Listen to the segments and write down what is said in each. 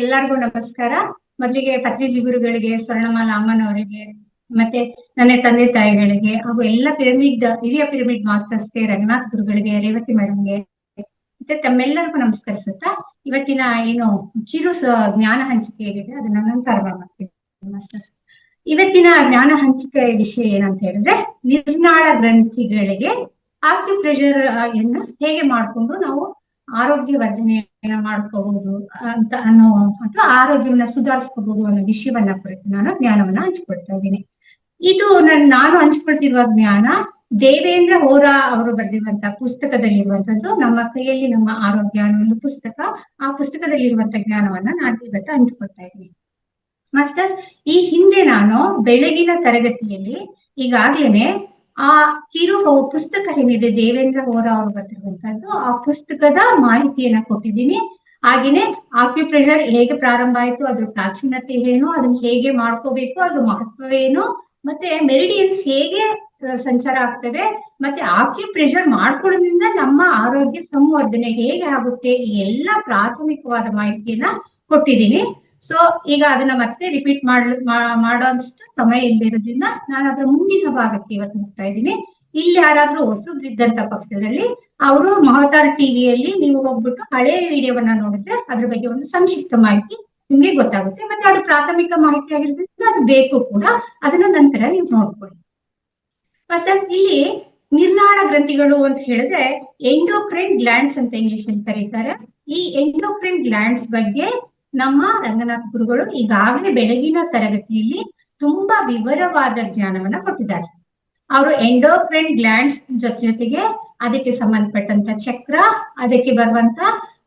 ಎಲ್ಲರಿಗೂ ನಮಸ್ಕಾರ. ಮೊದಲಿಗೆ ಪತ್ರಿಜಿ ಗುರುಗಳಿಗೆ, ಸ್ವರ್ಣಮಾಲಾ ಅಮ್ಮನವರಿಗೆ, ಮತ್ತೆ ನನ್ನ ತಂದೆ ತಾಯಿಗಳಿಗೆ ಹಾಗೂ ಎಲ್ಲ ಹಿರಿಯ ಪಿರಮಿಡ್ ಮಾಸ್ಟರ್ಸ್ಗೆ, ರಂಗನಾಥ್ ಗುರುಗಳಿಗೆ, ರೇವತಿ ಮೇಡಮ್ಗೆ ಮತ್ತೆ ತಮ್ಮೆಲ್ಲರಿಗೂ ನಮಸ್ಕರಿಸುತ್ತಾ ಇವತ್ತಿನ ಏನು ಜ್ಞಾನ ಹಂಚಿಕೆ ಏನಿದೆ ಅದನ್ನ ನಾನು ಪ್ರಾರಂಭ ಮಾಡ್ತೀನಿ ಮಾಸ್ಟರ್ಸ್. ಇವತ್ತಿನ ಜ್ಞಾನ ಹಂಚಿಕೆ ವಿಷಯ ಏನಂತ ಹೇಳಿದ್ರೆ, ನಿರ್ನಾಳ ಗ್ರಂಥಿಗಳಿಗೆ ಆಕ್ಯುಪ್ರೆಷರ್ ಅನ್ನ ಹೇಗೆ ಮಾಡ್ಕೊಂಡು ನಾವು ಆರೋಗ್ಯ ವರ್ಧನೆಯನ್ನ ಮಾಡ್ಕೋಬಹುದು ಅಂತ ಅಥವಾ ಆರೋಗ್ಯವನ್ನ ಸುಧಾರಿಸ್ಕೋಬಹುದು ಅನ್ನೋ ವಿಷಯವನ್ನ ಕುರಿತು ನಾನು ಜ್ಞಾನವನ್ನ ಹಂಚ್ಕೊಳ್ತಾ ಇದ್ದೀನಿ. ಇದು ನಾನು ಹಂಚ್ಕೊಳ್ತಿರುವ ಜ್ಞಾನ ದೇವೇಂದ್ರ ಹೋರಾ ಅವರು ಬರೆದಿರುವಂತಹ ಪುಸ್ತಕದಲ್ಲಿರುವಂತದ್ದು. ನಮ್ಮ ಕೈಯಲ್ಲಿ ನಮ್ಮ ಆರೋಗ್ಯ ಅನ್ನೋ ಒಂದು ಪುಸ್ತಕ, ಆ ಪುಸ್ತಕದಲ್ಲಿರುವಂತಹ ಜ್ಞಾನವನ್ನ ನಾನು ಇವತ್ತು ಹಂಚ್ಕೊಳ್ತಾ ಇದ್ದೀನಿ ಮಾಸ್ಟರ್ಸ್. ಈ ಹಿಂದೆ ನಾನು ಬೆಳಗಿನ ತರಗತಿಯಲ್ಲಿ ಈಗಾಗ್ಲೇನೆ ಆ ಪುಸ್ತಕ ಏನಿದೆ ದೇವೇಂದ್ರ ಹೋರಾ ಅವರು ಬರೆದಿರುವಂತದ್ದು, ಆ ಪುಸ್ತಕದ ಮಾಹಿತಿಯನ್ನ ಕೊಟ್ಟಿದ್ದೀನಿ. ಹಾಗೇನೆ ಆಕ್ಯುಪ್ರೆಷರ್ ಹೇಗೆ ಪ್ರಾರಂಭ ಆಯ್ತು, ಅದ್ರ ಪ್ರಾಚೀನತೆ ಏನು, ಅದನ್ನ ಹೇಗೆ ಮಾಡ್ಕೋಬೇಕು, ಅದ್ರ ಮಹತ್ವವೇನು, ಮತ್ತೆ ಮೆರಿಡಿಯನ್ಸ್ ಹೇಗೆ ಸಂಚಾರ ಆಗ್ತವೆ, ಮತ್ತೆ ಆಕ್ಯುಪ್ರೆಷರ್ ಮಾಡ್ಕೊಳ್ಳೋದ್ರಿಂದ ನಮ್ಮ ಆರೋಗ್ಯ ಸಂವರ್ಧನೆ ಹೇಗೆ ಆಗುತ್ತೆ, ಈ ಎಲ್ಲಾ ಪ್ರಾಥಮಿಕವಾದ ಮಾಹಿತಿಯನ್ನ ಕೊಟ್ಟಿದ್ದೀನಿ. ಸೊ ಈಗ ಅದನ್ನ ಮತ್ತೆ ರಿಪೀಟ್ ಮಾಡೋಷ್ಟು ಸಮಯ ಇಲ್ಲದಿರೋದ್ರಿಂದ ನಾನು ಅದರ ಮುಂದಿನ ಭಾಗಕ್ಕೆ ಇವತ್ತು ಹೋಗ್ತಾ ಇದ್ದೀನಿ. ಇಲ್ಲಿ ಯಾರಾದ್ರೂ ಹೊಸಬ್ರಿದ್ದಂತ ಪಕ್ಷದಲ್ಲಿ ಅವರು ಮಹತಾರ್ ಟಿವಿಯಲ್ಲಿ ನೀವು ಹೋಗ್ಬಿಟ್ಟು ಹಳೆಯ ವಿಡಿಯೋವನ್ನ ನೋಡಿದ್ರೆ ಅದ್ರ ಬಗ್ಗೆ ಒಂದು ಸಂಕ್ಷಿಪ್ತ ಮಾಹಿತಿ ನಿಮ್ಗೆ ಗೊತ್ತಾಗುತ್ತೆ. ಮತ್ತೆ ಅದು ಪ್ರಾಥಮಿಕ ಮಾಹಿತಿ ಆಗಿರೋದ್ರಿಂದ ಅದು ಬೇಕು ಕೂಡ, ಅದನ್ನ ನಂತರ ನೀವು ನೋಡ್ಕೊಳ್ಳಿ. ಫಸ್ಟ್ ಇಲ್ಲಿ ನಿರ್ನಾಳ ಗ್ರಂಥಿಗಳು ಅಂತ ಹೇಳಿದ್ರೆ ಎಂಡೋಕ್ರೈನ್ ಗ್ಲ್ಯಾಂಡ್ಸ್ ಅಂತ ಇಂಗ್ಲಿಷ್ ಅಲ್ಲಿ ಕರೀತಾರೆ. ಈ ಎಂಡೋಕ್ರೈನ್ ಗ್ಲ್ಯಾಂಡ್ಸ್ ಬಗ್ಗೆ ನಮ್ಮ ರಂಗನಾಥ್ ಗುರುಗಳು ಈಗಾಗಲೇ ಬೆಳಗಿನ ತರಗತಿಯಲ್ಲಿ ತುಂಬಾ ವಿವರವಾದ ಜ್ಞಾನವನ್ನ ಕೊಟ್ಟಿದ್ದಾರೆ. ಅವರು ಎಂಡೋಕ್ರೈನ್ ಗ್ಲ್ಯಾಂಡ್ಸ್ ಜೊತೆಗೆ ಅದಕ್ಕೆ ಸಂಬಂಧಪಟ್ಟಂತ ಚಕ್ರ, ಅದಕ್ಕೆ ಬರುವಂತ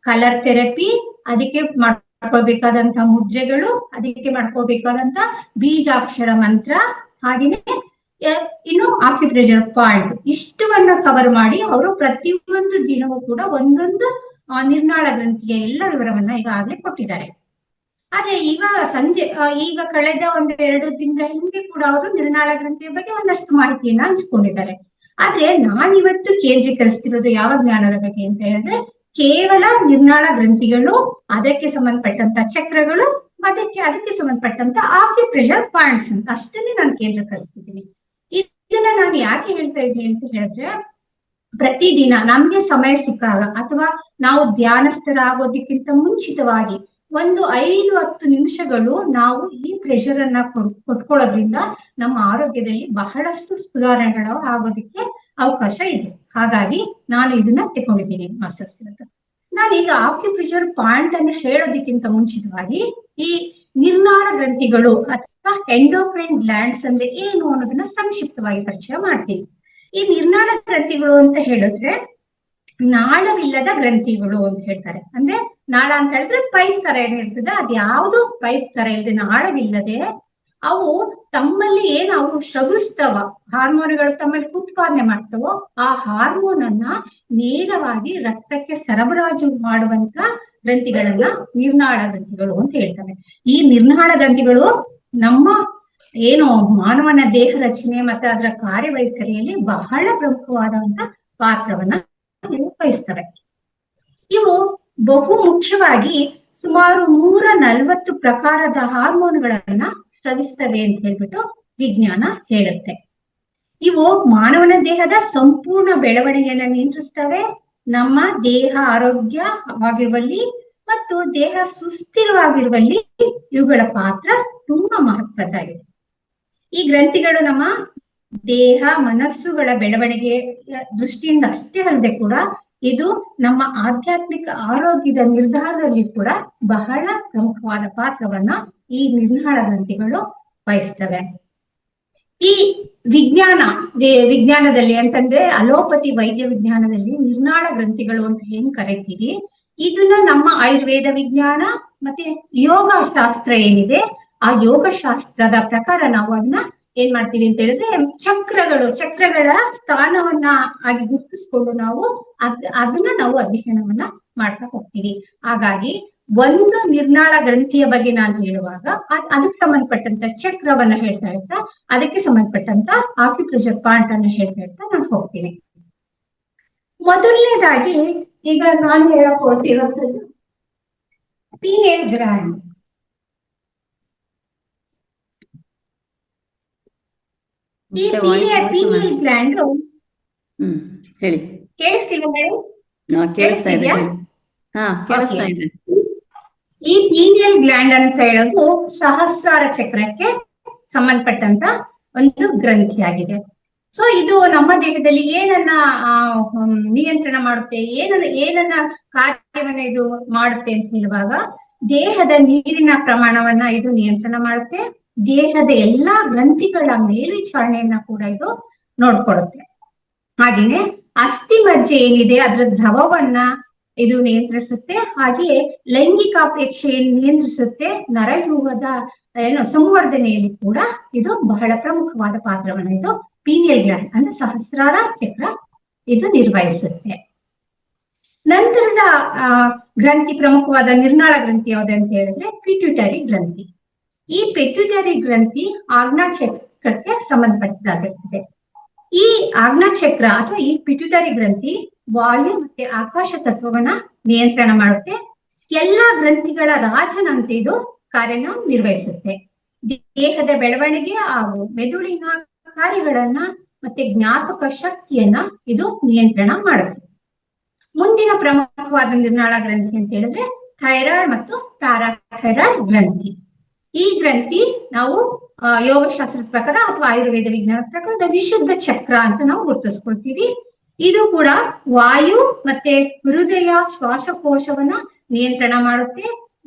ಕಲರ್ ಥೆರಪಿ, ಅದಕ್ಕೆ ಮಾಡ್ಕೊಳ್ಬೇಕಾದಂತ ಮುದ್ರೆಗಳು, ಅದಕ್ಕೆ ಮಾಡ್ಕೊಳ್ಬೇಕಾದಂತ ಬೀಜಾಕ್ಷರ ಮಂತ್ರ, ಹಾಗೇನೆ ಇನ್ನು ಆಕ್ಯುಪ್ರೆಷರ್ ಪಾಯಿಂಟ್, ಇಷ್ಟವನ್ನ ಕವರ್ ಮಾಡಿ ಅವರು ಪ್ರತಿಯೊಂದು ದಿನವೂ ಕೂಡ ಒಂದೊಂದು ನಿರ್ನಾಳ ಗ್ರಂಥಿಯ ಎಲ್ಲ ವಿವರವನ್ನ ಈಗಾಗಲೇ ಕೊಟ್ಟಿದ್ದಾರೆ. ಆದ್ರೆ ಈಗ ಕಳೆದ ಒಂದೆರಡು ದಿನದ ಹಿಂದೆ ಕೂಡ ಅವರು ನಿರ್ನಾಳ ಗ್ರಂಥಿಯ ಬಗ್ಗೆ ಒಂದಷ್ಟು ಮಾಹಿತಿಯನ್ನ ಹಂಚಿಕೊಂಡಿದ್ದಾರೆ. ಆದ್ರೆ ನಾನಿವತ್ತು ಕೇಂದ್ರೀಕರಿಸ್ತಿರೋದು ಯಾವ ಜ್ಞಾನದ ಬಗ್ಗೆ ಅಂತ ಹೇಳಿದ್ರೆ, ಕೇವಲ ನಿರ್ನಾಳ ಗ್ರಂಥಿಗಳು, ಅದಕ್ಕೆ ಸಂಬಂಧಪಟ್ಟಂತ ಚಕ್ರಗಳು, ಅದಕ್ಕೆ ಸಂಬಂಧಪಟ್ಟಂತ ಆಕ್ಯುಪ್ರೆಷರ್ ಪಾಯಿಂಟ್ಸ್ ಅಂತ ಅಷ್ಟನ್ನೇ ನಾನು ಕೇಂದ್ರೀಕರಿಸ್ತಿದ್ದೀನಿ. ಇದನ್ನ ನಾನು ಯಾಕೆ ಹೇಳ್ತಾ ಇದ್ದೀನಿ ಅಂತ ಹೇಳಿದ್ರೆ, ಪ್ರತಿದಿನ ನಮ್ಗೆ ಸಮಯ ಸಿಕ್ಕಾಗ ಅಥವಾ ನಾವು ಧ್ಯಾನಸ್ಥರಾಗೋದಕ್ಕಿಂತ ಮುಂಚಿತವಾಗಿ ಒಂದು 5-10 ನಿಮಿಷಗಳು ನಾವು ಈ ಪ್ರೆಷರ್ ಅನ್ನ ಕೊಟ್ಕೊಳ್ಳೋದ್ರಿಂದ ನಮ್ಮ ಆರೋಗ್ಯದಲ್ಲಿ ಬಹಳಷ್ಟು ಸುಧಾರಣೆಗಳು ಆಗೋದಕ್ಕೆ ಅವಕಾಶ ಇದೆ. ಹಾಗಾಗಿ ನಾನು ಇದನ್ನ ತಗೊಂಡಿದ್ದೀನಿ ಮಾಸ್ಟರ್ಸ್. ನಾನೀಗ ಆಕ್ಯುಪ್ರೆಷರ್ ಪಾಯಿಂಟ್ ಅನ್ನು ಹೇಳೋದಕ್ಕಿಂತ ಮುಂಚಿತವಾಗಿ ಈ ನಿರ್ನಾಳ ಗ್ರಂಥಿಗಳು ಅಥವಾ ಎಂಡೋಕ್ರೈನ್ ಗ್ಲ್ಯಾಂಡ್ಸ್ ಅಂದ್ರೆ ಏನು ಅನ್ನೋದನ್ನ ಸಂಕ್ಷಿಪ್ತವಾಗಿ ಪರಿಚಯ ಮಾಡ್ತೀನಿ. ಈ ನಿರ್ನಾಳ ಗ್ರಂಥಿಗಳು ಅಂತ ಹೇಳಿದ್ರೆ ನಾಳವಿಲ್ಲದ ಗ್ರಂಥಿಗಳು ಅಂತ ಹೇಳ್ತಾರೆ. ಅಂದ್ರೆ ನಾಳ ಅಂತ ಹೇಳಿದ್ರೆ ಪೈಪ್ ತರ ಏನಿರ್ತದೆ, ಅದ್ಯಾವುದು ಪೈಪ್ ತರ ಇಲ್ಲದೆ ನಾಳವಿಲ್ಲದೆ ಅವು ತಮ್ಮಲ್ಲಿ ಅವು ಸ್ರವಿಸ್ತವ ಹಾರ್ಮೋನ್ಗಳು ತಮ್ಮಲ್ಲಿ ಉತ್ಪಾದನೆ ಮಾಡ್ತವೋ, ಆ ಹಾರ್ಮೋನ್ ಅನ್ನ ನೇರವಾಗಿ ರಕ್ತಕ್ಕೆ ಸರಬರಾಜು ಮಾಡುವಂತ ಗ್ರಂಥಿಗಳನ್ನ ನಿರ್ನಾಳ ಗ್ರಂಥಿಗಳು ಅಂತ ಹೇಳ್ತಾರೆ. ಈ ನಿರ್ನಾಳ ಗ್ರಂಥಿಗಳು ನಮ್ಮ ಮಾನವನ ದೇಹ ರಚನೆ ಮತ್ತೆ ಅದರ ಕಾರ್ಯವೈಖರಿಯಲ್ಲಿ ಬಹಳ ಪ್ರಮುಖವಾದಂತ ಪಾತ್ರವನ್ನ ವಹಿಸ್ತವೆ. ಇವು ಬಹು ಮುಖ್ಯವಾಗಿ ಸುಮಾರು 140 ಪ್ರಕಾರದ ಹಾರ್ಮೋನ್ಗಳನ್ನ ಸ್ರವಿಸ್ತವೆ ಅಂತ ಹೇಳ್ಬಿಟ್ಟು ವಿಜ್ಞಾನ ಹೇಳುತ್ತೆ. ಇವು ಮಾನವನ ದೇಹದ ಸಂಪೂರ್ಣ ಬೆಳವಣಿಗೆಯನ್ನ ನಿಯಂತ್ರಿಸ್ತವೆ, ನಮ್ಮ ದೇಹ ಆರೋಗ್ಯವಾಗಿರುವಲ್ಲಿ ಮತ್ತು ದೇಹ ಸುಸ್ಥಿರವಾಗಿರುವಲ್ಲಿ ಇವುಗಳ ಪಾತ್ರ ತುಂಬಾ ಮಹತ್ವದ್ದಾಗಿದೆ. ಈ ಗ್ರಂಥಿಗಳು ನಮ್ಮ ದೇಹ ಮನಸ್ಸುಗಳ ಬೆಳವಣಿಗೆ ದೃಷ್ಟಿಯಿಂದ ಅಷ್ಟೇ ಅಲ್ಲದೆ ಕೂಡ ಇದು ನಮ್ಮ ಆಧ್ಯಾತ್ಮಿಕ ಆರೋಗ್ಯದ ನಿರ್ಧಾರದಲ್ಲಿ ಕೂಡ ಬಹಳ ಪ್ರಮುಖವಾದ ಪಾತ್ರವನ್ನ ಈ ನಿರ್ನಾಳ ಗ್ರಂಥಿಗಳು ವಹಿಸ್ತವೆ. ಈ ವಿಜ್ಞಾನದಲ್ಲಿ ಅಂತಂದ್ರೆ ಅಲೋಪತಿ ವೈದ್ಯ ವಿಜ್ಞಾನದಲ್ಲಿ ನಿರ್ನಾಳ ಗ್ರಂಥಿಗಳು ಅಂತ ಹೆಂಗ್ ಕರಿತೀವಿ, ಇದನ್ನ ನಮ್ಮ ಆಯುರ್ವೇದ ವಿಜ್ಞಾನ ಮತ್ತೆ ಯೋಗ ಶಾಸ್ತ್ರ ಏನಿದೆ, ಆ ಯೋಗ ಶಾಸ್ತ್ರದ ಪ್ರಕಾರ ನಾವು ಅದನ್ನ ಏನ್ ಮಾಡ್ತೀವಿ ಅಂತ ಹೇಳಿದ್ರೆ ಚಕ್ರಗಳ ಸ್ಥಾನವನ್ನ ಆಗಿ ಗುರುತಿಸ್ಕೊಂಡು ನಾವು ಅದನ್ನ ನಾವು ಅಧ್ಯಯನವನ್ನ ಮಾಡ್ತಾ ಹೋಗ್ತೀವಿ. ಹಾಗಾಗಿ ಒಂದು ನಿರ್ನಾಳ ಗ್ರಂಥಿಯ ಬಗ್ಗೆ ನಾನು ಹೇಳುವಾಗ ಅದಕ್ಕೆ ಸಂಬಂಧಪಟ್ಟಂತ ಚಕ್ರವನ್ನ ಹೇಳ್ತಾ ಅದಕ್ಕೆ ಸಂಬಂಧಪಟ್ಟಂತ ಆಕ್ಯುಪ್ರೆಷರ್ ಪಾಯಿಂಟ್ ಅನ್ನ ಹೇಳ್ತಾ ನಾನು ಹೋಗ್ತೀನಿ. ಮೊದಲನೇದಾಗಿ ಈಗ ನಾನು ಹೇಳಕ್ ಹೊರಟಿರುವಂತದ್ದು ಪೀನಿಯಲ್ ಗ್ಲ್ಯಾಂಡ್. ಈ ಪೀನಿಯಲ್ ಗ್ಲ್ಯಾಂಡ್ ಹೇಳಿ. ಕೇಳಿಸ್ತಿಲ್ವಾ ಮೇಡಮ್? ಕೇಳಿಸ್ತಾ ಇದೆ. ಹಾ, ಕೇಳಿಸ್ತಾ ಇದೆ. ಈ ಪೀನಿಯಲ್ ಗ್ಲ್ಯಾಂಡ್ ಅಂತ ಹೇಳೋದು ಸಹಸ್ರಾರ ಚಕ್ರಕ್ಕೆ ಸಂಬಂಧಪಟ್ಟಂತ ಒಂದು ಗ್ರಂಥಿಯಾಗಿದೆ. ಸೊ ಇದು ನಮ್ಮ ದೇಹದಲ್ಲಿ ಏನನ್ನ ನಿಯಂತ್ರಣ ಮಾಡುತ್ತೆ, ಏನನ್ನ ಕಾರ್ಯವನ್ನ ಇದು ಮಾಡುತ್ತೆ ಅಂತ ಹೇಳುವಾಗ, ದೇಹದ ನೀರಿನ ಪ್ರಮಾಣವನ್ನ ಇದು ನಿಯಂತ್ರಣ ಮಾಡುತ್ತೆ. ದೇಹದ ಎಲ್ಲಾ ಗ್ರಂಥಿಗಳ ಮೇಲ್ವಿಚಾರಣೆಯನ್ನ ಕೂಡ ಇದು ನೋಡ್ಕೊಡುತ್ತೆ. ಹಾಗೇನೆ ಅಸ್ಥಿ ಮಜ್ಜೆ ಏನಿದೆ ಅದರ ದ್ರವವನ್ನ ಇದು ನಿಯಂತ್ರಿಸುತ್ತೆ. ಹಾಗೆಯೇ ಲೈಂಗಿಕಾಪೇಕ್ಷೆಯನ್ನು ನಿಯಂತ್ರಿಸುತ್ತೆ. ನರವ್ಯೂಹದ ಸಂವರ್ಧನೆಯಲ್ಲಿ ಕೂಡ ಇದು ಬಹಳ ಪ್ರಮುಖವಾದ ಪಾತ್ರವನ್ನು ಇದು ಪೀನಿಯಲ್ ಗ್ಲ್ಯಾಂಡ್ ಅಂದ್ರೆ ಸಹಸ್ರಾರ ಚಕ್ರ ಇದು ನಿರ್ವಹಿಸುತ್ತೆ. ನಂತರದ ಗ್ರಂಥಿ, ಪ್ರಮುಖವಾದ ನಿರ್ನಾಳ ಗ್ರಂಥಿ ಯಾವುದು ಅಂತ ಹೇಳಿದ್ರೆ ಪಿಟ್ಯೂಟರಿ ಗ್ರಂಥಿ. ಈ ಪಿಟ್ಯೂಟರಿ ಗ್ರಂಥಿ ಆಜ್ಞಾ ಚಕ್ರಕ್ಕೆ ಸಂಬಂಧಪಟ್ಟದಾಗಿರ್ತದೆ. ಈ ಆಜ್ಞಾ ಚಕ್ರ ಅಥವಾ ಈ ಪಿಟ್ಯೂಟರಿ ಗ್ರಂಥಿ ವಾಯು ಮತ್ತೆ ಆಕಾಶ ತತ್ವವನ್ನ ನಿಯಂತ್ರಣ ಮಾಡುತ್ತೆ. ಎಲ್ಲಾ ಗ್ರಂಥಿಗಳ ರಾಜನಂತೆ ಇದು ಕಾರ್ಯನ ನಿರ್ವಹಿಸುತ್ತೆ. ದೇಹದ ಬೆಳವಣಿಗೆ ಹಾಗೂ ಮೆದುಳಿನ ಕಾರ್ಯಗಳನ್ನ ಮತ್ತೆ ಜ್ಞಾಪಕ ಶಕ್ತಿಯನ್ನ ಇದು ನಿಯಂತ್ರಣ ಮಾಡುತ್ತೆ. ಮುಂದಿನ ಪ್ರಮುಖವಾದ ನಿರ್ನಾಳ ಗ್ರಂಥಿ ಅಂತ ಹೇಳಿದ್ರೆ ಥೈರಾಯ್ಡ್ ಮತ್ತು ಪ್ಯಾರಾಥೈರಾಯ್ಡ್ ಗ್ರಂಥಿ. ಈ ಗ್ರಂಥಿ ನಾವು ಯೋಗಶಾಸ್ತ್ರದ ಪ್ರಕಾರ ಅಥವಾ ಆಯುರ್ವೇದ ವಿಜ್ಞಾನದ ಪ್ರಕಾರ ವಿಶುದ್ಧ ಚಕ್ರ ಅಂತ ನಾವು ಗುರುತಿಸ್ಕೊಳ್ತೀವಿ. ಇದು ಕೂಡ ವಾಯು ಮತ್ತೆ ಹೃದಯ ಶ್ವಾಸಕೋಶವನ್ನ ನಿಯಂತ್ರಣ ಮಾಡುತ್ತೆ.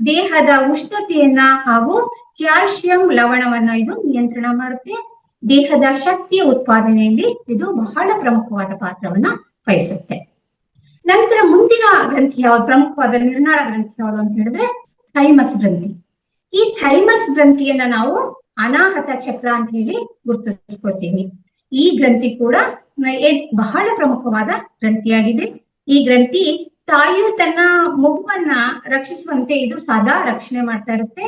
ದೇಹದ ಉಷ್ಣತೆಯನ್ನ ಹಾಗೂ ಕ್ಯಾಲ್ಸಿಯಂ ಲವಣವನ್ನ ಇದು ನಿಯಂತ್ರಣ ಮಾಡುತ್ತೆ. ದೇಹದ ಶಕ್ತಿಯ ಉತ್ಪಾದನೆಯಲ್ಲಿ ಇದು ಬಹಳ ಪ್ರಮುಖವಾದ ಪಾತ್ರವನ್ನ ವಹಿಸುತ್ತೆ. ನಂತರ ಮುಂದಿನ ಗ್ರಂಥಿ ಯಾವ್ದು, ಪ್ರಮುಖವಾದ ನಿರ್ನಾಳ ಗ್ರಂಥಿ ಯಾವುದು ಅಂತ ಹೇಳಿದ್ರೆ ಥೈಮಸ್ ಗ್ರಂಥಿ. ಈ ಥೈಮಸ್ ಗ್ರಂಥಿಯನ್ನ ನಾವು ಅನಾಹತ ಚಕ್ರ ಅಂತ ಹೇಳಿ ಗುರುತಿಸ್ಕೊಳ್ತೀವಿ. ಈ ಗ್ರಂಥಿ ಕೂಡ ಬಹಳ ಪ್ರಮುಖವಾದ ಗ್ರಂಥಿಯಾಗಿದೆ. ಈ ಗ್ರಂಥಿ ತಾಯಿಯು ತನ್ನ ಮಗುವನ್ನ ರಕ್ಷಿಸುವಂತೆ ಇದು ಸದಾ ರಕ್ಷಣೆ ಮಾಡ್ತಾ ಇರುತ್ತೆ.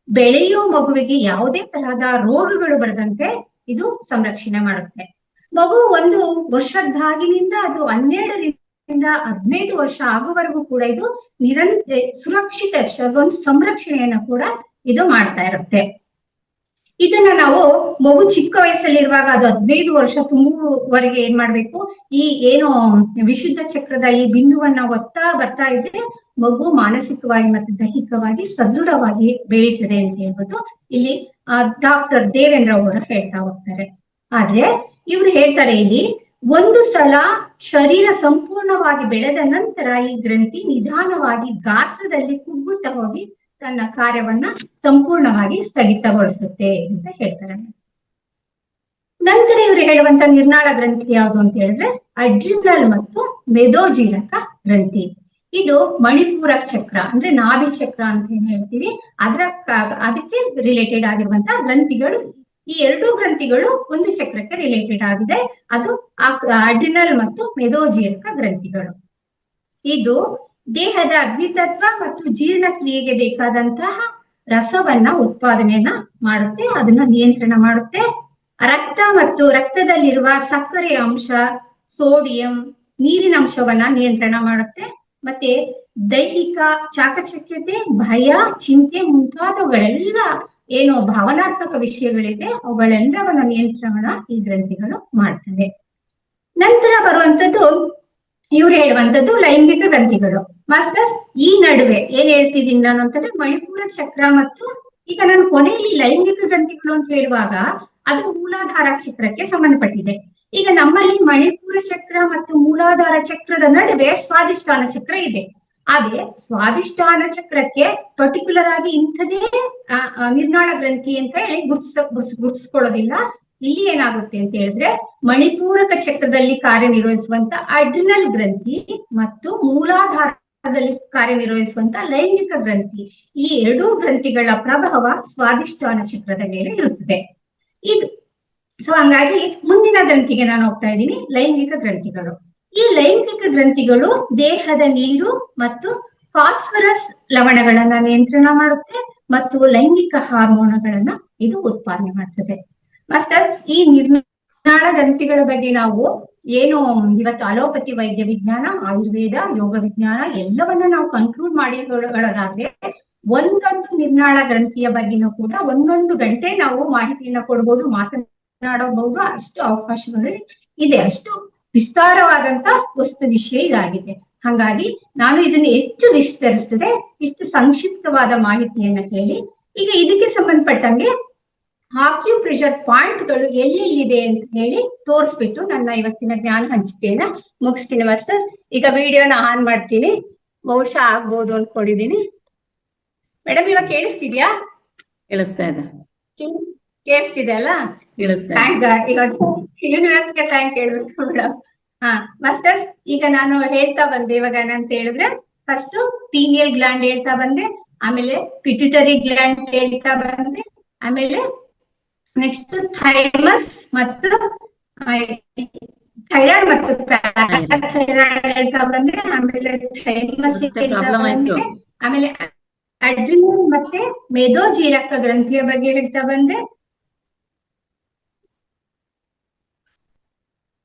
ಬೆಳೆಯುವ ಮಗುವಿಗೆ ಯಾವುದೇ ತರಹದ ರೋಗಗಳು ಬರದಂತೆ ಇದು ಸಂರಕ್ಷಣೆ ಮಾಡುತ್ತೆ. ಮಗು 1 ವರ್ಷದಾಗಿನಿಂದ ಅದು 12ರಿಂದ 15 ವರ್ಷ ಆಗುವವರೆಗೂ ಕೂಡ ಇದು ಸುರಕ್ಷಿತ ಒಂದು ಸಂರಕ್ಷಣೆಯನ್ನ ಕೂಡ ಇದು ಮಾಡ್ತಾ ಇರುತ್ತೆ. ಇದನ್ನ ನಾವು ಮಗು ಚಿಕ್ಕ ವಯಸ್ಸಲ್ಲಿರುವಾಗ ಅದು 15 ವರ್ಷ ತುಂಬುವವರೆಗೆ ಏನ್ ಮಾಡ್ಬೇಕು, ಈ ಏನು ವಿಶುದ್ಧ ಚಕ್ರದ ಈ ಬಿಂದುವನ್ನ ಬರ್ತಾ ಇದ್ರೆ ಮಗು ಮಾನಸಿಕವಾಗಿ ಮತ್ತು ದೈಹಿಕವಾಗಿ ಸದೃಢವಾಗಿ ಬೆಳೀತದೆ ಅಂತ ಹೇಳ್ಬಿಟ್ಟು ಇಲ್ಲಿ ಡಾಕ್ಟರ್ ದೇವೇಂದ್ರ ಅವರು ಹೇಳ್ತಾ ಹೋಗ್ತಾರೆ. ಆದ್ರೆ ಇವ್ರು ಹೇಳ್ತಾರೆ ಇಲ್ಲಿ, ಒಂದು ಸಲ ಶರೀರ ಸಂಪೂರ್ಣವಾಗಿ ಬೆಳೆದ ನಂತರ ಈ ಗ್ರಂಥಿ ನಿಧಾನವಾಗಿ ಗಾತ್ರದಲ್ಲಿ ಕುಗ್ಗುತ್ತಾ ಹೋಗಿ ತನ್ನ ಕಾರ್ಯವನ್ನ ಸಂಪೂರ್ಣವಾಗಿ ಸ್ಥಗಿತಗೊಳಿಸುತ್ತೆ ಅಂತ ಹೇಳ್ತಾರೆ. ನಂತರ ಇವರು ಹೇಳುವಂತ ನಿರ್ನಾಳ ಗ್ರಂಥಿ ಯಾವುದು ಅಂತ ಹೇಳಿದ್ರೆ ಅಡ್ರಿನಲ್ ಮತ್ತು ಮೆದೋಜೀರಕ ಗ್ರಂಥಿ. ಇದು ಮಣಿಪೂರ ಚಕ್ರ ಅಂದ್ರೆ ನಾಭಿ ಚಕ್ರ ಅಂತ ಏನ್ ಹೇಳ್ತೀವಿ, ಅದಕ್ಕೆ ರಿಲೇಟೆಡ್ ಆಗಿರುವಂತ ಗ್ರಂಥಿಗಳು. ಈ 2 ಗ್ರಂಥಿಗಳು ಒಂದು ಚಕ್ರಕ್ಕೆ ರಿಲೇಟೆಡ್ ಆಗಿದೆ. ಅದು ಅಡ್ರಿನಲ್ ಮತ್ತು ಮೆದೋಜೀರಕ ಗ್ರಂಥಿಗಳು. ಇದು ದೇಹದ ಅಗ್ನಿತತ್ವ ಮತ್ತು ಜೀರ್ಣಕ್ರಿಯೆಗೆ ಬೇಕಾದಂತಹ ರಸವನ್ನ ಉತ್ಪಾದನೆಯನ್ನ ಮಾಡುತ್ತೆ, ಅದನ್ನ ನಿಯಂತ್ರಣ ಮಾಡುತ್ತೆ. ರಕ್ತ ಮತ್ತು ರಕ್ತದಲ್ಲಿರುವ ಸಕ್ಕರೆ ಅಂಶ, ಸೋಡಿಯಂ, ನೀರಿನ ಅಂಶವನ್ನ ನಿಯಂತ್ರಣ ಮಾಡುತ್ತೆ. ಮತ್ತೆ ದೈಹಿಕ ಚಾಕಚಕ್ಯತೆ, ಭಯ, ಚಿಂತೆ ಮುಂತಾದವುಗಳೆಲ್ಲ ಏನು ಭಾವನಾತ್ಮಕ ವಿಷಯಗಳಿದೆ ಅವುಗಳೆಲ್ಲವನ್ನ ನಿಯಂತ್ರಣ ಈ ಗ್ರಂಥಿಗಳು ಮಾಡ್ತವೆ. ನಂತರ ಬರುವಂತದ್ದು ಇವ್ರು ಹೇಳುವಂತದ್ದು ಲೈಂಗಿಕ ಗ್ರಂಥಿಗಳು. ಮಾಸ್ಟರ್ಸ್, ಈ ನಡುವೆ ಏನ್ ಹೇಳ್ತಿದ್ದೀನಿ ನಾನು ಅಂತಂದ್ರೆ ಮಣಿಪೂರ ಚಕ್ರ ಮತ್ತು ಈಗ ನಾನು ಕೊನೆಯಲ್ಲಿ ಲೈಂಗಿಕ ಗ್ರಂಥಿಗಳು ಅಂತ ಹೇಳುವಾಗ ಅದು ಮೂಲಾಧಾರ ಚಕ್ರಕ್ಕೆ ಸಂಬಂಧಪಟ್ಟಿದೆ. ಈಗ ನಮ್ಮಲ್ಲಿ ಮಣಿಪೂರ ಚಕ್ರ ಮತ್ತು ಮೂಲಾಧಾರ ಚಕ್ರದ ನಡುವೆ ಸ್ವಾದಿಷ್ಠಾನ ಚಕ್ರ ಇದೆ. ಆದ್ರೆ ಸ್ವಾದಿಷ್ಠಾನ ಚಕ್ರಕ್ಕೆ ಪರ್ಟಿಕ್ಯುಲರ್ ಆಗಿ ಇಂಥದೇ ನಿರ್ನಾಳ ಗ್ರಂಥಿ ಅಂತ ಹೇಳಿ ಗುರ್ತಿಸ್ಕೊಳ್ಳೋದಿಲ್ಲ. ಇಲ್ಲಿ ಏನಾಗುತ್ತೆ ಅಂತ ಹೇಳಿದ್ರೆ ಮಣಿಪೂರಕ ಚಕ್ರದಲ್ಲಿ ಕಾರ್ಯನಿರ್ವಹಿಸುವಂತ ಅಡ್ರಿನಲ್ ಗ್ರಂಥಿ ಮತ್ತು ಮೂಲಾಧಾರದಲ್ಲಿ ಕಾರ್ಯನಿರ್ವಹಿಸುವಂತ ಲೈಂಗಿಕ ಗ್ರಂಥಿ, ಈ 2 ಗ್ರಂಥಿಗಳ ಪ್ರಭಾವ ಸ್ವಾದಿಷ್ಠಾನ ಚಕ್ರದ ಮೇಲೆ ಇರುತ್ತದೆ. ಇದು ಸೊ ಹಂಗಾಗಿ ಮುಂದಿನ ಗ್ರಂಥಿಗೆ ನಾನು ಹೋಗ್ತಾ ಇದ್ದೀನಿ, ಲೈಂಗಿಕ ಗ್ರಂಥಿಗಳು. ಈ ಲೈಂಗಿಕ ಗ್ರಂಥಿಗಳು ದೇಹದ ನೀರು ಮತ್ತು ಫಾಸ್ಫರಸ್ ಲವಣಗಳನ್ನ ನಿಯಂತ್ರಣ ಮಾಡುತ್ತೆ ಮತ್ತು ಲೈಂಗಿಕ ಹಾರ್ಮೋನುಗಳನ್ನ ಇದು ಉತ್ಪಾದನೆ ಮಾಡ್ತದೆ. ಮಾಸ್ಟರ್ಸ್, ಈ ನಿರ್ನಾಳ ಗ್ರಂಥಿಗಳ ಬಗ್ಗೆ ನಾವು ಏನು ಇವತ್ತು ಅಲೋಪತಿ ವೈದ್ಯ ವಿಜ್ಞಾನ, ಆಯುರ್ವೇದ, ಯೋಗ ವಿಜ್ಞಾನ ಎಲ್ಲವನ್ನ ನಾವು ಕನ್ಕ್ಲೂಡ್ ಮಾಡಿ ಹೇಳೋದಾದ್ರೆ ಒಂದೊಂದು ನಿರ್ನಾಳ ಗ್ರಂಥಿಯ ಬಗ್ಗೆನೂ ಕೂಡ 1 ಗಂಟೆ ನಾವು ಮಾಹಿತಿಯನ್ನ ಕೊಡ್ಬೋದು, ಮಾತನಾಡಬಹುದು ಅಷ್ಟು ಅವಕಾಶಗಳು ಇದೆ, ಅಷ್ಟು ವಿಸ್ತಾರವಾದಂತ ವಸ್ತು ವಿಷಯ ಇದಾಗಿದೆ. ಹಾಗಾಗಿ ನಾನು ಇದನ್ನು ಹೆಚ್ಚು ವಿಸ್ತರಿಸದೆ ಇಷ್ಟು ಸಂಕ್ಷಿಪ್ತವಾದ ಮಾಹಿತಿಯನ್ನ ಕೇಳಿ ಈಗ ಇದಕ್ಕೆ ಸಂಬಂಧಪಟ್ಟಂಗೆ ಆಕ್ಯುಪ್ರೆಷರ್ ಪಾಯಿಂಟ್ಗಳು ಎಲ್ಲೆಲ್ಲಿದೆ ಅಂತ ಹೇಳಿ ತೋರಿಸ್ಬಿಟ್ಟು ನನ್ನ ಇವತ್ತಿನ ಜ್ಞಾನ ಹಂಚಿಕೆಯನ್ನ ಮುಗಿಸ್ತೀನಿ ಮಾಸ್ಟರ್. ಈಗ ವಿಡಿಯೋನ ಆನ್ ಮಾಡ್ತೀನಿ, ಬಹುಶಃ ಆಗ್ಬೋದು ಅನ್ಕೊಂಡಿದೀನಿ. ಮೇಡಮ್ ಇವಾಗ ಕೇಳಿಸ್ತಿದ್ಯಾ? ಕೇಳಿಸ್ತಾ ಇದೆ. ಕೇಳಿಸ್ತಿದೆ ಅಲ್ಲ? ಕೇಳಿಸ್ತಾ ಇದೆ. Thank god. ಇವಾಗ ಯೂನಿವರ್ಸ್ಗೆ ಥ್ಯಾಂಕ್ ಹೇಳ್ಬೇಕು ಮೇಡಮ್. ಹಾ ಮಾಸ್ಟರ್, ಈಗ ನಾನು ಹೇಳ್ತಾ ಬಂದೆ. ಇವಾಗ ಏನಂತ ಹೇಳಿದ್ರೆ ಫಸ್ಟ್ ಪೀನಿಯಲ್ ಗ್ಲ್ಯಾಂಡ್ ಹೇಳ್ತಾ ಬಂದೆ, ಆಮೇಲೆ ಪಿಟ್ಯುಟರಿ ಗ್ಲ್ಯಾಂಡ್ ಹೇಳ್ತಾ ಬಂದೆ, ಆಮೇಲೆ ನೆಕ್ಸ್ಟ್ ಥೈಮಸ್ ಮತ್ತು ಥೈರಾಯ್ಡ್ ಮತ್ತು ಪ್ಯಾರಾಥೈರಾಯ್ಡ್ ಹೇಳ್ತಾ ಬಂದೆ, ಆಮೇಲೆ ಥೈಮಸ್ ಮತ್ತೆ ಹೇಳ್ತಾ ಪ್ರಾಬ್ಲಮ್ ಆಯ್ತು. ಬಂದೆ, ಆಮೇಲೆ ಅಡ್ರಿನಲ್ ಮತ್ತೆ ಮೇದೋಜೀರಕ ಗ್ರಂಥಿಯ ಬಗ್ಗೆ ಹೇಳ್ತಾ ಬಂದೆ.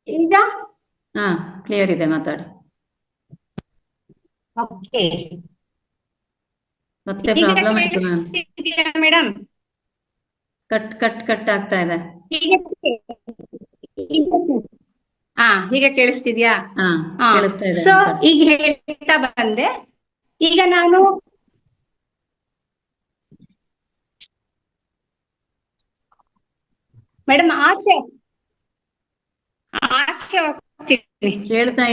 ಈಗ ಹಾ ಕ್ಲಿಯರ್ ಇದೆ, ಮಾತಾಡಿ. ಓಕೆ, ಮತ್ತೆ ಈಗ ಪ್ರಾಬ್ಲಮ್ ಆಯ್ತು ಮ್ಯಾಮ್. ಕೇಳಿಸ್ತಿದ್ಯಾ ಮೇಡಮ್? ಕಟ್ ಆಗ್ತಾ ಇದೆ. ಹಾ ಈಗ ಕೇಳಿಸ್ತಿದ್ಯಾ? ಹಾ ಕೇಳಿಸ್ತಾ ಇದೆ, ಸೊ ಮಾತಾಡಿ. ಈಗ ಹೇಳ್ತಾ ಬಂದೆ. ಈಗ ನಾನು ಮೇಡಮ್ ಆಚೆ ಹೋಗ್ತೀನಿ. ಕೇಳ್ತಾ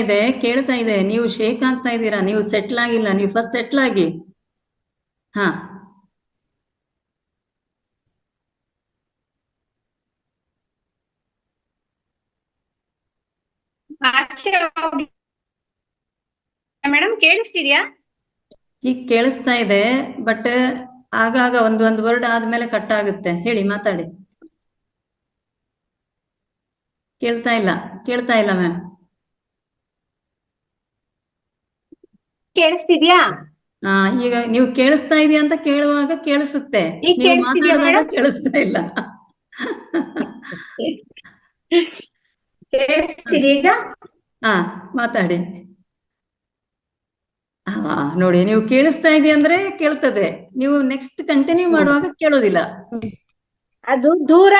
ಇದೆ. ನೀವು ಶೇಕ್ ಆಗ್ತಾ ಇದ್ದೀರಾ, ನೀವು ಸೆಟ್ಲ್ ಆಗಿಲ್ಲ. ನೀವು ಫಸ್ಟ್ ಸೆಟ್ಲ್ ಆಗಿ. ಹಾ ಆಚೆ ಮೇಡಮ್ ಕೇಳಿಸ್ತಿದ್ಯಾ? ಈಗ ಕೇಳಿಸ್ತಾ ಇದೆ, ಬಟ್ ಆಗಾಗ ಒಂದು ವರ್ಡ್ ಆದ್ಮೇಲೆ ಕಟ್ ಆಗುತ್ತೆ. ಹೇಳಿ, ಮಾತಾಡಿ. ಕೇಳ್ತಾ ಇಲ್ಲ ಮ್ಯಾಮ್. ಕೇಳಿಸ್ತಿದ್ಯಾ? ಹಾ ಈಗ ನೀವು ಕೇಳಿಸ್ತಾ ಇದೆಯಾ ಅಂತ ಕೇಳುವಾಗ ಕೇಳಿಸುತ್ತೆ, ಈಗ ನೀವು ಕೇಳಿಸ್ತಿದ್ಯಾ ಮಾತಾಡಿದಾಗ ಮೇಡಮ್? ಕೇಳಿಸ್ತಾ ಇಲ್ಲ. ಕೇಳಿಸ್ತಿದ್ಯಾ ಈಗ? ಹಾ ಮಾತಾಡಿ. ಹಾ ನೋಡಿ, ನೀವು ಕೇಳಿಸ್ತಾ ಇದೆಯಾ ಅಂದ್ರೆ ಕೇಳ್ತದೆ, ನೀವು ನೆಕ್ಸ್ಟ್ ಕಂಟಿನ್ಯೂ ಮಾಡುವಾಗ ಕೇಳೋದಿಲ್ಲ. ಅದು ದೂರ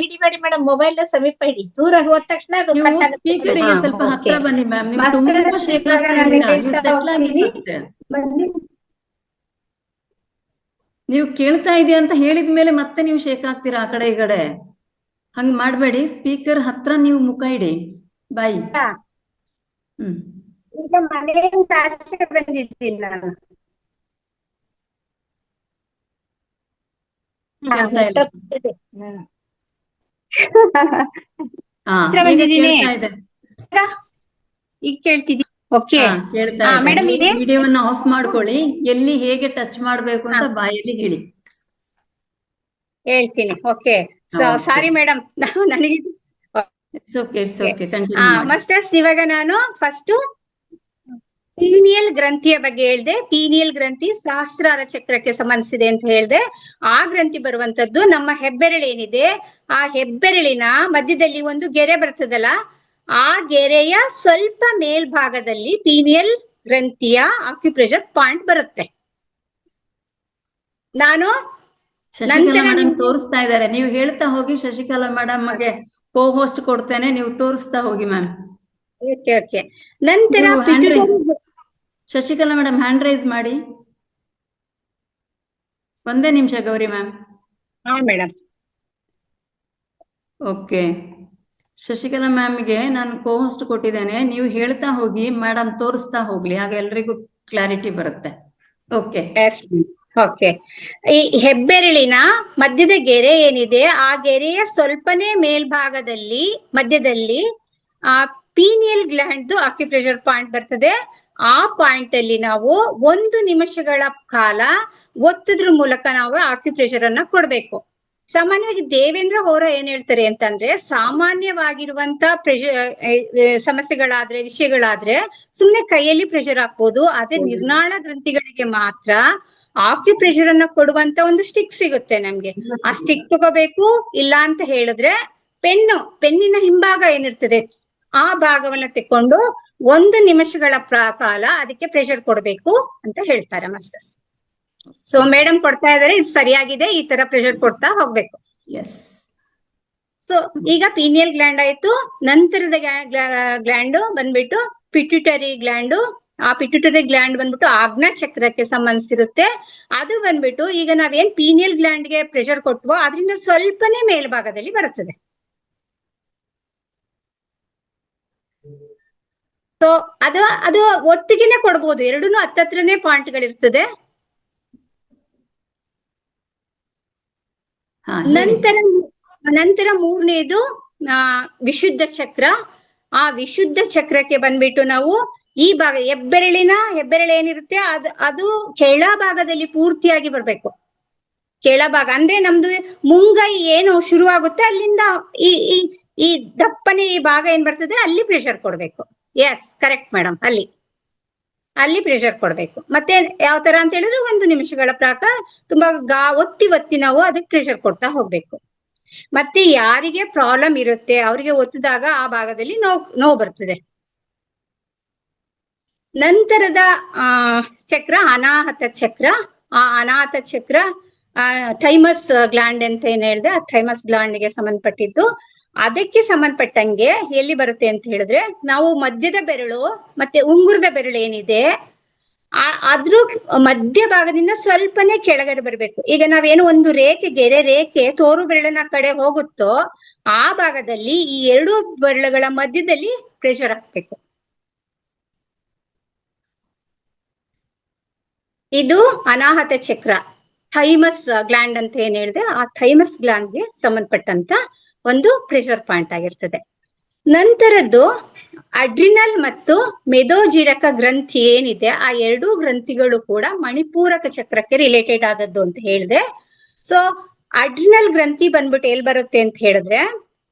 ಹಿಡಿಬೇಡಿ ಮೇಡಮ್, ಮೊಬೈಲ್ ಸಮೀಪ ಹಿಡಿ. ದೂರ ಹೋದ ತಕ್ಷಣ ಅದು ನೀವು ಕಟ್ ಆಗುತ್ತೆ. ಸ್ಪೀಕರಿಗೆ ಸ್ವಲ್ಪ ಹತ್ರ ಬನ್ನಿ ಮ್ಯಾಮ್. ನೀವು ಮಾಸ್ಟರ್, ತುಂಬಾ ಶೇಕ್ ಇವಾಗ ಆಗ್ತಾ ನಾನು ಇದ್ದೀರಾ. ನೀವು ಹೇಳ್ತಾ ಸೆಟ್ಲ್ ಆಗಿ ಹೋಗ್ತೀನಿ. ಫಸ್ಟ್. ನೀವು ಕೇಳ್ತಾ ಇದೆಯಾ ಅಂತ ಹೇಳಿದ್ಮೇಲೆ ಮತ್ತೆ ನೀವು ಶೇಕ್ ಆಗ್ತೀರಾ ಆ ಕಡೆ ಈ ಕಡೆ. ಹಂಗ್ ಮಾಡ್ಬೇಡಿ. ಸ್ಪೀಕರ್ ಹತ್ರ ನೀವು ಮುಖ ಇಡಿ, ಬಾಯಿ. ಈಗ ಮನೆಯಿಂದ ಆಚೆ ಬಂದಿದ್ದೀನಿ ನಾನು. ಕೇಳ್ತಾ ಇಲ್ಲ. ಹಾ ಹತ್ರ ಈಗ ಬಂದಿದ್ದೀನಿ. ಕೇಳ್ತಾ ಇದೆ. ಈಗ ಕೇಳ್ತಿದ್ದೀನಿ. ಓಕೆ ಹಾ ಕೇಳ್ತಾ ಇದೆ. ಮೇಡಮ್ ಇದೆ ವಿಡಿಯೋವನ್ನ ಆಫ್ ಮಾಡ್ಕೊಳ್ಳಿ. ಎಲ್ಲಿ ಹೇಗೆ ಟಚ್ ಮಾಡ್ಬೇಕು ಅಂತ ಬಾಯಲ್ಲಿ ಹೇಳಿ. ಹೇಳ್ತೀನಿ. ಓಕೆ, ಸಾರಿ ಮೇಡಮ್, ನನಗೆ ಇಟ್ಸ್ ಓಕೆ ಕಂಟಿನ್ಯೂ ಮಾಡಿ. ಮಾಸ್ಟರ್ಸ್, ಇವಾಗ ನಾನು ಫಸ್ಟ್ ಪೀನಿಯಲ್ ಗ್ರಂಥಿಯ ಬಗ್ಗೆ ಹೇಳ್ದೆ. ಪೀನಿಯಲ್ ಗ್ರಂಥಿ ಸಹಸ್ರಾರ ಚಕ್ರಕ್ಕೆ ಸಂಬಂಧಿಸಿದೆ ಅಂತ ಹೇಳ್ದೆ. ಆ ಗ್ರಂಥಿ ಬರುವಂತದ್ದು ನಮ್ಮ ಹೆಬ್ಬೆರಳೇನಿದೆ, ಆ ಹೆಬ್ಬೆರಳಿನ ಮಧ್ಯದಲ್ಲಿ ಒಂದು ಗೆರೆ ಬರ್ತದಲ್ಲ, ಆ ಗೆರೆಯ ಸ್ವಲ್ಪ ಮೇಲ್ಭಾಗದಲ್ಲಿ ಪೀನಿಯಲ್ ಗ್ರಂಥಿಯ ಆಕ್ಯುಪ್ರೆಷರ್ ಪಾಯಿಂಟ್ ಬರುತ್ತೆ. ನಾನು ಶಶಿಕಲಾ ಮೇಡಮ್ ತೋರಿಸ್ತಾ ಇದ್ದಾರೆ, ನೀವು ಹೇಳ್ತಾ ಹೋಗಿ. ಶಶಿಕಲಾ ಮೇಡಮ್ ಗೆ ಕೋ ಹೋಸ್ಟ್ ಕೊಡ್ತೇನೆ, ನೀವು ತೋರಿಸ್ತಾ ಹೋಗಿ ಮ್ಯಾಮ್. ಓಕೆ. ನಂತರ ಶಶಿಕಲಾ ಮೇಡಮ್ ಹ್ಯಾಂಡ್ ರೈಸ್ ಮಾಡಿ. ಒಂದೇ ನಿಮಿಷ ಗೌರಿ ಮ್ಯಾಮ್. ಹಾ ಮೇಡಮ್. ಓಕೆ, ಶಶಿಕಲಾ ಮ್ಯಾಮ್ಗೆ ನಾನು ಕೋ ಹೋಸ್ಟ್ ಕೊಟ್ಟಿದ್ದೇನೆ. ನೀವು ಹೇಳ್ತಾ ಹೋಗಿ, ಮೇಡಮ್ ತೋರಿಸ್ತಾ ಹೋಗ್ಲಿ, ಆಗ ಎಲ್ರಿಗೂ ಕ್ಲಾರಿಟಿ ಬರುತ್ತೆ. Okay okay. ಈ ಹೆಬ್ಬೆರಳಿನ ಮಧ್ಯದ ಗೆರೆ ಏನಿದೆ, ಆ ಗೆರೆಯ ಸ್ವಲ್ಪನೇ ಮೇಲ್ಭಾಗದಲ್ಲಿ ಮಧ್ಯದಲ್ಲಿ ಆ ಪೀನಿಯಲ್ ಗ್ಲ್ಯಾಂಡ್ ಆಕ್ಯುಪ್ರೆಷರ್ ಪಾಯಿಂಟ್ ಬರ್ತದೆ. ಆ ಪಾಯಿಂಟ್ ಅಲ್ಲಿ ನಾವು 1 ನಿಮಿಷಗಳ ಕಾಲ ಒತ್ತುದ್ರ ಮೂಲಕ ನಾವು ಆಕ್ಯುಪ್ರೆಷರ್ ಅನ್ನ ಕೊಡ್ಬೇಕು. ಸಾಮಾನ್ಯವಾಗಿ ದೇವೇಂದ್ರ ಹೋರ ಏನ್ ಹೇಳ್ತಾರೆ ಅಂತಂದ್ರೆ, ಸಾಮಾನ್ಯವಾಗಿರುವಂತ ಸಮಸ್ಯೆಗಳಾದ್ರೆ, ವಿಷಯಗಳಾದ್ರೆ ಸುಮ್ನೆ ಕೈಯಲ್ಲಿ ಪ್ರೆಷರ್ ಹಾಕ್ಬೋದು. ಅದೇ ನಿರ್ನಾಳ ಗ್ರಂಥಿಗಳಿಗೆ ಮಾತ್ರ ಆಕ್ಯುಪ್ರೆಷರ್ ಅನ್ನ ಕೊಡುವಂತ ಒಂದು ಸ್ಟಿಕ್ ಸಿಗುತ್ತೆ ನಮ್ಗೆ. ಆ ಸ್ಟಿಕ್ ತಗೋಬೇಕು. ಇಲ್ಲ ಅಂತ ಹೇಳಿದ್ರೆ ಪೆನ್ನಿನ ಹಿಂಭಾಗ ಏನಿರ್ತದೆ ಆ ಭಾಗವನ್ನ ತೆಕ್ಕೊಂಡು 1 ನಿಮಿಷಗಳ ಕಾಲ ಅದಕ್ಕೆ ಪ್ರೆಷರ್ ಕೊಡ್ಬೇಕು ಅಂತ ಹೇಳ್ತಾರೆ ಮಾಸ್ಟರ್ಸ್. ಸೊ ಮೇಡಮ್ ಕೊಡ್ತಾ ಇದಾರೆ, ಇದು ಸರಿಯಾಗಿದೆ. ಈ ತರ ಪ್ರೆಷರ್ ಕೊಡ್ತಾ ಹೋಗ್ಬೇಕು. ಎಸ್. ಸೊ ಈಗ ಪೀನಿಯಲ್ ಗ್ಲ್ಯಾಂಡ್ ಆಯ್ತು. ನಂತರದ ಗ್ಲ್ಯಾಂಡ್ ಬಂದ್ಬಿಟ್ಟು ಪಿಟ್ಯುಟರಿ ಗ್ಲ್ಯಾಂಡ್. ಆ ಪಿಟ್ಯುಟರಿ ಗ್ಲ್ಯಾಂಡ್ ಬಂದ್ಬಿಟ್ಟು ಆಜ್ಞಾ ಚಕ್ರಕ್ಕೆ ಸಂಬಂಧಿಸಿರುತ್ತೆ. ಅದು ಬಂದ್ಬಿಟ್ಟು ಈಗ ನಾವೇನ್ ಪೀನಿಯಲ್ ಗ್ಲ್ಯಾಂಡ್ ಗೆ ಪ್ರೆಷರ್ ಕೊಟ್ವೋ ಅದರಿಂದ ಸ್ವಲ್ಪನೇ ಮೇಲ್ಭಾಗದಲ್ಲಿ ಬರುತ್ತದೆ. ಸೊ ಅದು ಒಟ್ಟಿಗೆನೆ ಕೊಡ್ಬೋದು, ಎರಡೂನು ಹತ್ತತ್ರನೇ ಪಾಯಿಂಟ್ಗಳಿರ್ತದೆ. ನಂತರ ಮೂರನೇದು ವಿಶುದ್ಧ ಚಕ್ರ. ಆ ವಿಶುದ್ಧ ಚಕ್ರಕ್ಕೆ ಬಂದ್ಬಿಟ್ಟು ನಾವು ಈ ಭಾಗ ಹೆಬ್ಬೆರಳು ಏನಿರುತ್ತೆ ಅದು ಕೆಳಭಾಗದಲ್ಲಿ ಪೂರ್ತಿಯಾಗಿ ಬರ್ಬೇಕು. ಕೆಳಭಾಗ ಅಂದ್ರೆ ನಮ್ದು ಮುಂಗೈ ಏನು ಶುರುವಾಗುತ್ತೆ ಅಲ್ಲಿಂದ ಈ ದಪ್ಪನೆ ಈ ಭಾಗ ಏನ್ ಬರ್ತದೆ ಅಲ್ಲಿ ಪ್ರೆಷರ್ ಕೊಡ್ಬೇಕು. ಎಸ್ ಕರೆಕ್ಟ್ ಮೇಡಮ್, ಅಲ್ಲಿ ಪ್ರೆಷರ್ ಕೊಡ್ಬೇಕು. ಮತ್ತೆ ಯಾವ ತರ ಅಂತ ಹೇಳಿದ್ರೆ 1 ನಿಮಿಷಗಳ ಪ್ರಕಾರ ತುಂಬಾ ಒತ್ತಿ ನಾವು ಅದಕ್ಕೆ ಪ್ರೆಷರ್ ಕೊಡ್ತಾ ಹೋಗ್ಬೇಕು. ಮತ್ತೆ ಯಾರಿಗೆ ಪ್ರಾಬ್ಲಮ್ ಇರುತ್ತೆ ಅವರಿಗೆ ಒತ್ತಿದಾಗ ಆ ಭಾಗದಲ್ಲಿ ನೋವು ಬರ್ತದೆ. ನಂತರದ ಚಕ್ರ ಅನಾಹತ ಚಕ್ರ. ಆ ಅನಾಹತ ಚಕ್ರ ಥೈಮಸ್ ಗ್ಲ್ಯಾಂಡ್ ಅಂತ ಏನ್ ಹೇಳಿದೆ, ಆ ಥೈಮಸ್ ಗ್ಲ್ಯಾಂಡ್ ಗೆ ಸಂಬಂಧಪಟ್ಟಿದ್ದು. ಅದಕ್ಕೆ ಸಂಬಂಧಪಟ್ಟಂಗೆ ಎಲ್ಲಿ ಬರುತ್ತೆ ಅಂತ ಹೇಳಿದ್ರೆ ನಾವು ಮಧ್ಯದ ಬೆರಳು ಮತ್ತೆ ಉಂಗುರದ ಬೆರಳು ಏನಿದೆ ಅದ್ರ ಮಧ್ಯ ಭಾಗದಿಂದ ಸ್ವಲ್ಪನೇ ಕೆಳಗಡೆ ಬರ್ಬೇಕು. ಈಗ ನಾವೇನು ಒಂದು ಗೆರೆ ರೇಖೆ ತೋರು ಬೆರಳಿನ ಕಡೆ ಹೋಗುತ್ತೋ ಆ ಭಾಗದಲ್ಲಿ ಈ 2 ಬೆರಳುಗಳ ಮಧ್ಯದಲ್ಲಿ ಪ್ರೆಷರ್ ಹಾಕ್ಬೇಕು. ಇದು ಅನಾಹತ ಚಕ್ರ, ಥೈಮಸ್ ಗ್ಲ್ಯಾಂಡ್ ಅಂತ ಏನ್ ಹೇಳಿದೆ ಆ ಥೈಮಸ್ ಗ್ಲ್ಯಾಂಡ್ ಗೆ ಸಂಬಂಧಪಟ್ಟಂತ ಒಂದು ಪ್ರೆಷರ್ ಪಾಯಿಂಟ್ ಆಗಿರ್ತದೆ. ನಂತರದ್ದು ಅಡ್ರಿನಲ್ ಮತ್ತು ಮೆದೋಜೀರಕ ಗ್ರಂಥಿ ಏನಿದೆ ಆ 2 ಗ್ರಂಥಿಗಳು ಕೂಡ ಮಣಿಪೂರಕ ಚಕ್ರಕ್ಕೆ ರಿಲೇಟೆಡ್ ಆದದ್ದು ಅಂತ ಹೇಳಿದೆ. ಸೊ ಅಡ್ರಿನಲ್ ಗ್ರಂಥಿ ಬಂದ್ಬಿಟ್ಟು ಎಲ್ಲಿ ಬರುತ್ತೆ ಅಂತ ಹೇಳಿದ್ರೆ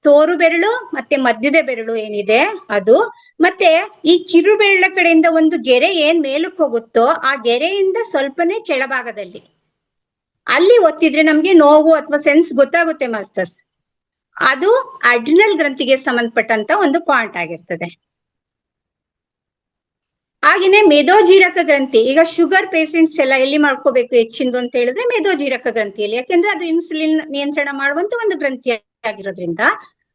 ತೋರು ಬೆರಳು ಮತ್ತೆ ಮಧ್ಯದ ಬೆರಳು ಏನಿದೆ ಅದು, ಮತ್ತೆ ಈ ಕಿರು ಬೆರಳ ಕಡೆಯಿಂದ ಒಂದು ಗೆರೆ ಏನ್ ಮೇಲಕ್ಕೆ ಹೋಗುತ್ತೋ ಆ ಗೆರೆಯಿಂದ ಸ್ವಲ್ಪನೇ ಕೆಳಭಾಗದಲ್ಲಿ ಅಲ್ಲಿ ಒತ್ತಿದ್ರೆ ನಮ್ಗೆ ನೋವು ಅಥವಾ ಸೆನ್ಸ್ ಗೊತ್ತಾಗುತ್ತೆ ಮಾಸ್ಟರ್ಸ್. ಅದು ಅಡ್ರಿನಲ್ ಗ್ರಂಥಿಗೆ ಸಂಬಂಧಪಟ್ಟಂತ ಒಂದು ಪಾಯಿಂಟ್ ಆಗಿರ್ತದೆ. ಹಾಗೇನೆ ಮೆದೋಜೀರಕ ಗ್ರಂಥಿ, ಈಗ ಶುಗರ್ ಪೇಷಂಟ್ಸ್ ಎಲ್ಲ ಎಲ್ಲಿ ಮಾಡ್ಕೋಬೇಕು ಹೆಚ್ಚಿಂದು ಅಂತ ಹೇಳಿದ್ರೆ ಮೆದೋಜೀರಕ ಗ್ರಂಥಿಯಲ್ಲಿ, ಯಾಕೆಂದ್ರೆ ಅದು ಇನ್ಸುಲಿನ್ ನಿಯಂತ್ರಣ ಮಾಡುವಂತ ಒಂದು ಗ್ರಂಥಿ ಆಗಿರೋದ್ರಿಂದ.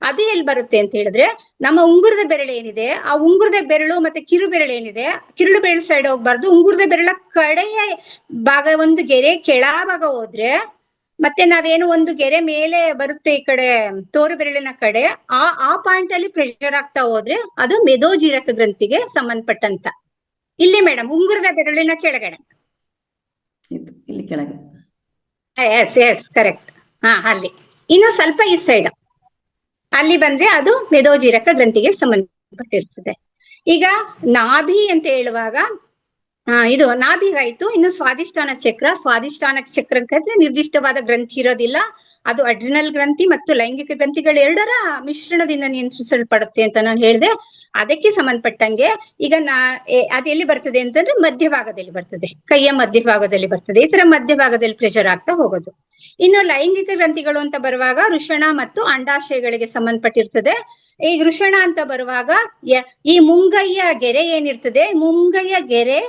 ಅದು ಎಲ್ಲಿ ಬರುತ್ತೆ ಅಂತ ಹೇಳಿದ್ರೆ ನಮ್ಮ ಉಂಗುರದ ಬೆರಳು ಏನಿದೆ ಆ ಉಂಗುರದ ಬೆರಳು ಮತ್ತೆ ಕಿರು ಬೆರಳು ಏನಿದೆ, ಕಿರುಳು ಬೆರಳು ಸೈಡ್ ಹೋಗ್ಬಾರ್ದು, ಉಂಗುರದ ಬೆರಳ ಕಡೆಯ ಭಾಗ ಒಂದು ಗೆರೆ ಕೆಳಭಾಗ ಹೋದ್ರೆ ಮತ್ತೆ ನಾವೇನು ಒಂದು ಗೆರೆ ಮೇಲೆ ಬರುತ್ತೆ ಈ ಕಡೆ ತೋರು ಬೆರಳಿನ ಕಡೆ ಆ ಪಾಯಿಂಟ್ ಅಲ್ಲಿ ಪ್ರೆಷರ್ ಆಗ್ತಾ ಹೋದ್ರೆ ಅದು ಮೆದೋಜೀರಕ ಗ್ರಂಥಿಗೆ ಸಂಬಂಧಪಟ್ಟಂತ. ಇಲ್ಲಿ ಮೇಡಮ್ ಉಂಗುರದ ಬೆರಳಿನ ಕೆಳಗಡೆ, ಇಲ್ಲಿ ಕೆಳಗೆ. Yes correct. ಅಲ್ಲಿ ಇನ್ನು ಸ್ವಲ್ಪ ಈ ಸೈಡ್ ಅಲ್ಲಿ ಬಂದ್ರೆ ಅದು ಮೆದೋಜೀರಕ ಗ್ರಂಥಿಗೆ ಸಂಬಂಧಪಟ್ಟಿರ್ತದೆ. ಈಗ ನಾಭಿ ಅಂತ ಹೇಳುವಾಗ ಇದು ನಾಭಿಗಾಯ್ತು. ಇನ್ನು ಸ್ವಾದಿಷ್ಠಾನ ಚಕ್ರಕ್ಕೆ ನಿರ್ದಿಷ್ಟವಾದ ಗ್ರಂಥಿ ಇರೋದಿಲ್ಲ. ಅದು ಅಡ್ರಿನಲ್ ಗ್ರಂಥಿ ಮತ್ತು ಲೈಂಗಿಕ ಗ್ರಂಥಿಗಳು 2ರ ಮಿಶ್ರಣದಿಂದ ನಿಯಂತ್ರಿಸಲ್ಪಡುತ್ತೆ ಅಂತ ನಾನು ಹೇಳಿದೆ. ಅದಕ್ಕೆ ಸಂಬಂಧಪಟ್ಟಂಗೆ ಈಗ ಅದೆಲ್ಲಿ ಬರ್ತದೆ ಅಂತಂದ್ರೆ ಮಧ್ಯಭಾಗದಲ್ಲಿ ಬರ್ತದೆ, ಕೈಯ ಮಧ್ಯಭಾಗದಲ್ಲಿ ಬರ್ತದೆ. ಈ ತರ ಮಧ್ಯಭಾಗದಲ್ಲಿ ಪ್ರೆಷರ್ ಆಗ್ತಾ ಹೋಗೋದು. ಇನ್ನು ಲೈಂಗಿಕ ಗ್ರಂಥಿಗಳು ಅಂತ ಬರುವಾಗ ವೃಷಣ ಮತ್ತು ಅಂಡಾಶಯಗಳಿಗೆ ಸಂಬಂಧಪಟ್ಟಿರ್ತದೆ. ಈ ವೃಷಣ ಅಂತ ಬರುವಾಗ ಈ ಮುಂಗೈಯ ಗೆರೆ ಏನಿರ್ತದೆ, ಮುಂಗೈಯ ಗೆರೆ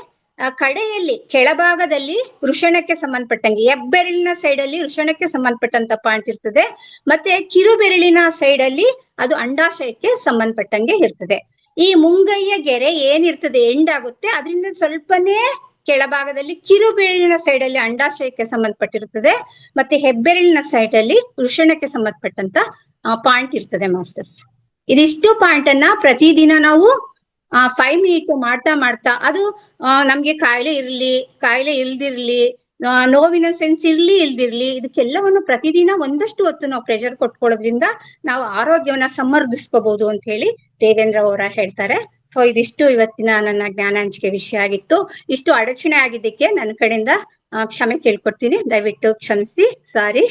ಕಡೆಯಲ್ಲಿ ಕೆಳಭಾಗದಲ್ಲಿ ವೃಷಣಕ್ಕೆ ಸಂಬಂಧಪಟ್ಟಂಗೆ ಹೆಬ್ಬೆರಳಿನ ಸೈಡ್ ಅಲ್ಲಿ ವೃಷಣಕ್ಕೆ ಸಂಬಂಧಪಟ್ಟಂತ ಪಾಯಿಂಟ್ ಇರ್ತದೆ. ಮತ್ತೆ ಕಿರು ಬೆರಳಿನ ಸೈಡ್ ಅಲ್ಲಿ ಅದು ಅಂಡಾಶಯಕ್ಕೆ ಸಂಬಂಧಪಟ್ಟಂಗೆ ಇರ್ತದೆ. ಈ ಮುಂಗೈಯ ಗೆರೆ ಏನಿರ್ತದೆ ಎಂಡ್ ಆಗುತ್ತೆ ಅದರಿಂದ ಸ್ವಲ್ಪನೇ ಕೆಳಭಾಗದಲ್ಲಿ ಕಿರು ಬೆರಳಿನ ಸೈಡ್ ಅಲ್ಲಿ ಅಂಡಾಶಯಕ್ಕೆ ಸಂಬಂಧಪಟ್ಟಿರ್ತದೆ. ಮತ್ತೆ ಹೆಬ್ಬೆರಳಿನ ಸೈಡ್ ಅಲ್ಲಿ ವೃಷಣಕ್ಕೆ ಸಂಬಂಧಪಟ್ಟಂತ ಪಾಯಿಂಟ್ ಇರ್ತದೆ ಮಾಸ್ಟರ್ಸ್. ಇದಿಷ್ಟು ಪಾಯಿಂಟ್ ಅನ್ನ ಪ್ರತಿದಿನ ನಾವು 5 ಮಿನಿಟ್ ಮಾಡ್ತಾ ಅದು ನಮ್ಗೆ ಕಾಯಿಲೆ ಇಲ್ದಿರ್ಲಿ, ನೋವಿನ ಸೆನ್ಸ್ ಇಲ್ದಿರ್ಲಿ ಇದಕ್ಕೆಲ್ಲವನ್ನು ಪ್ರತಿದಿನ ಒಂದಷ್ಟು ಹೊತ್ತು ನಾವು ಪ್ರೆಷರ್ ಕೊಟ್ಕೊಳ್ಳೋದ್ರಿಂದ ನಾವು ಆರೋಗ್ಯವನ್ನ ಸಮೃದ್ಧಿಸ್ಕೋಬಹುದು ಅಂತ ಹೇಳಿ ದೇವೇಂದ್ರ ಅವರ ಹೇಳ್ತಾರೆ. ಸೊ ಇದಿಷ್ಟು ಇವತ್ತಿನ ನನ್ನ ಜ್ಞಾನ ಹಂಚಿಕೆ ವಿಷಯ ಆಗಿತ್ತು. ಇಷ್ಟು ಅಡಚಣೆ ಆಗಿದ್ದಕ್ಕೆ ನನ್ನ ಕಡೆಯಿಂದ ಕ್ಷಮೆ ಕೇಳ್ಕೊಡ್ತೀನಿ. ದಯವಿಟ್ಟು ಕ್ಷಮಿಸಿ. ಸಾರಿ.